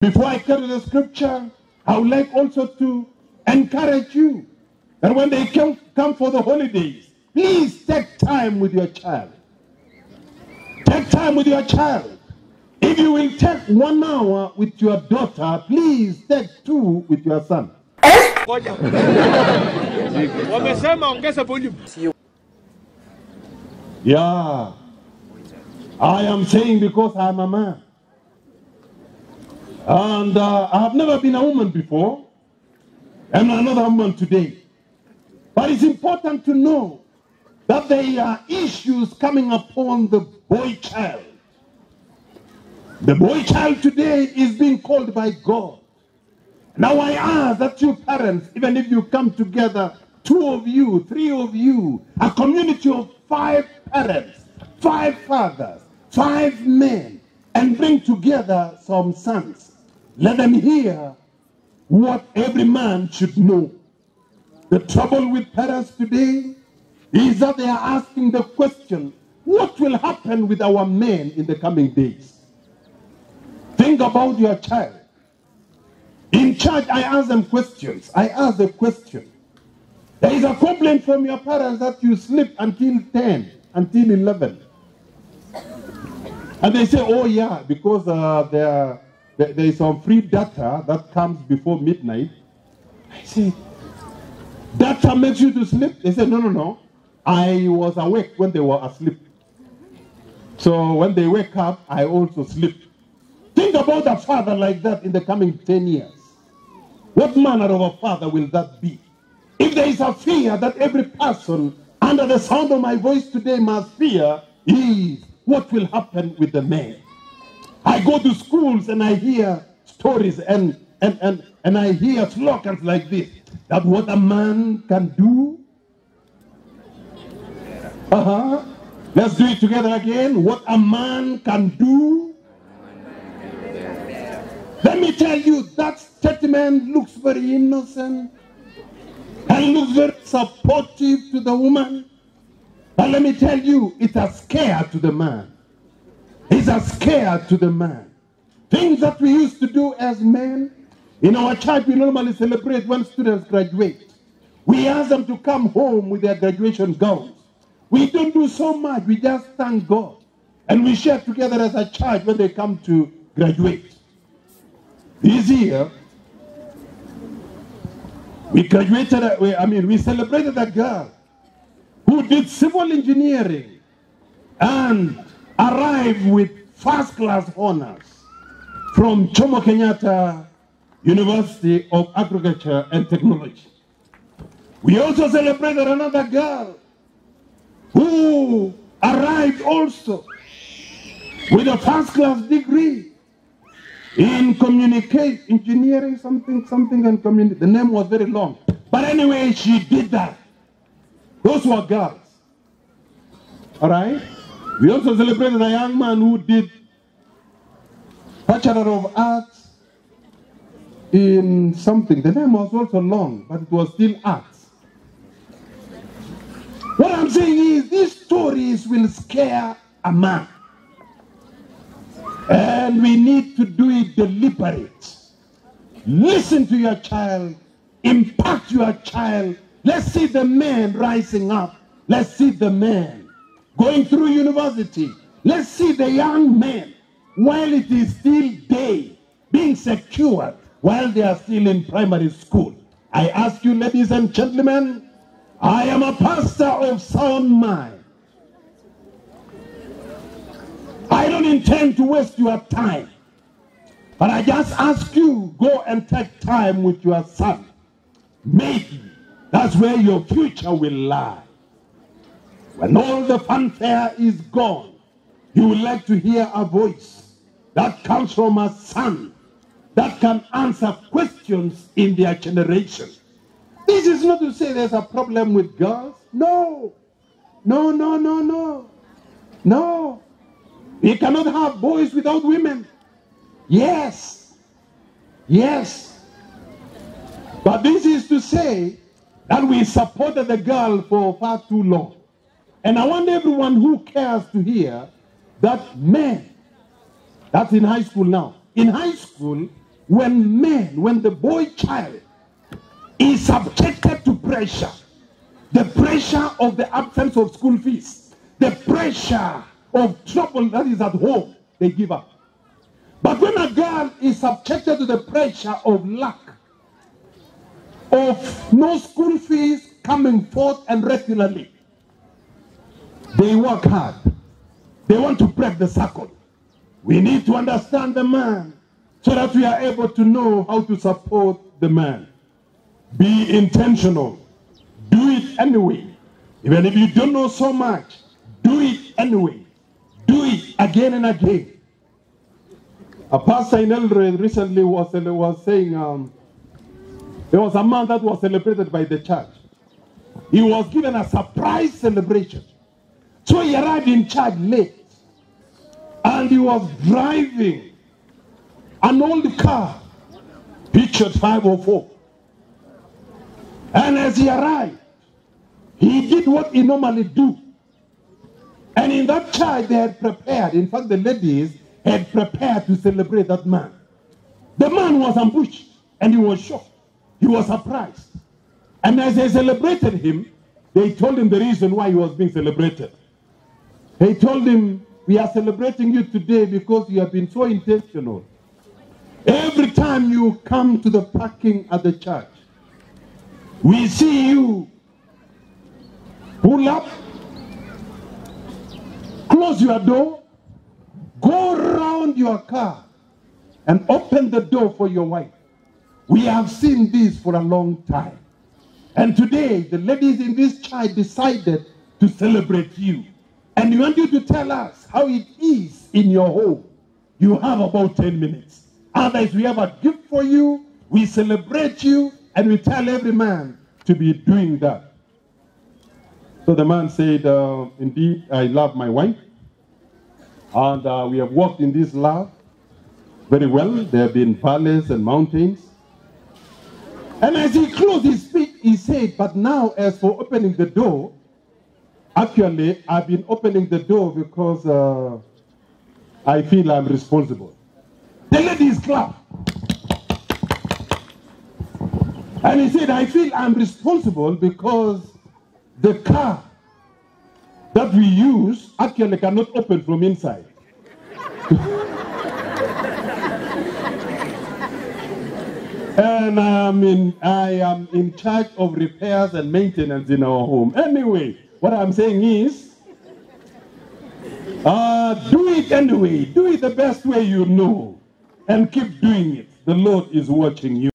Before I carry the scripture, I would like also to encourage you that when they come for the holidays, please take time with your child. Take time with your child. If you will take 1 hour with your daughter, please take 2 with your son. Yeah. I am saying because I am a man. And I have never been a woman before. I'm another woman today. But it's important to know that there are issues coming upon the boy child. The boy child today is being called by God. Now I ask that you parents, even if you come together, 2 of you, 3 of you, a community of 5 parents, 5 fathers, 5 men, and bring together some sons. Let them hear what every man should know. The trouble with parents today is that they are asking the question, what will happen with our men in the coming days? Think about your child. In church, I ask them questions. I ask the question. There is a complaint from your parents that you sleep until 10, until 11. And they say, oh yeah, because there is some free data that comes before midnight. I say, data makes you to sleep? They say, no. I was awake when they were asleep. So when they wake up, I also sleep. Think about a father like that in the coming 10 years. What manner of a father will that be? If there is a fear that every person under the sound of my voice today must fear, is what will happen with the man. I go to schools and I hear stories and I hear slogans like this, that what a man can do. Let's do it together again. What a man can do. Let me tell you, that statement looks very innocent and looks very supportive to the woman. But let me tell you, it's a scare to the man. It's a scare to the man. Things that we used to do as men, in our church we normally celebrate when students graduate. We ask them to come home with their graduation gowns. We don't do so much, we just thank God. And we share together as a church when they come to graduate. This year, we celebrated a girl who did civil engineering and arrived with first-class honors from Jomo Kenyatta University of Agriculture and Technology. We also celebrated another girl who arrived also with a first-class degree in communication, engineering, something, and community. The name was very long. But anyway, she did that. Those were girls. All right? We also celebrated a young man who did Bachelor of Arts in something. The name was also long, but it was still arts. What I'm saying is, these stories will scare a man. And we need to do it deliberate. Listen to your child. Impact your child. Let's see the man rising up. Let's see the man going through university. Let's see the young man while it is still day being secured while they are still in primary school. I ask you, ladies and gentlemen, I am a pastor of sound mind. I don't intend to waste your time. But I just ask you, go and take time with your son. Maybe that's where your future will lie. When all the fanfare is gone, you would like to hear a voice that comes from a son that can answer questions in their generation. This is not to say there's a problem with girls. No. No. We cannot have boys without women. Yes. But this is to say that we supported the girl for far too long. And I want everyone who cares to hear that men, that's in high school now. In high school, when the boy child is subjected to pressure, the pressure of the absence of school fees, the pressure of trouble that is at home, they give up. But when a girl is subjected to the pressure of lack, of no school fees coming forth and regularly, they work hard. They want to break the circle. We need to understand the man so that we are able to know how to support the man. Be intentional. Do it anyway. Even if you don't know so much, do it anyway. Do it again and again. A pastor in Eldoret recently was saying there was a man that was celebrated by the church. He was given a surprise celebration. So he arrived in church late. And he was driving an old car, pictured 504. And as he arrived, he did what he normally do. And in that church they had prepared, in fact the ladies had prepared to celebrate that man. The man was ambushed and he was shocked. He was surprised. And as they celebrated him, they told him the reason why he was being celebrated. They told him, we are celebrating you today because you have been so intentional. Every time you come to the parking at the church, we see you pull up, close your door, go around your car, and open the door for your wife. We have seen this for a long time. And today, the ladies in this church decided to celebrate you. And we want you to tell us how it is in your home. You have about 10 minutes. Otherwise, we have a gift for you, we celebrate you, and we tell every man to be doing that. So the man said, indeed, I love my wife. And we have walked in this love very well. There have been valleys and mountains. And as he closed his speech, he said, but now as for opening the door, actually, I've been opening the door because I feel I'm responsible. The ladies clap. And he said, I feel I'm responsible because the car that we use actually cannot open from inside. And I am in charge of repairs and maintenance in our home. Anyway, what I'm saying is, do it anyway. Do it the best way you know. And keep doing it. The Lord is watching you.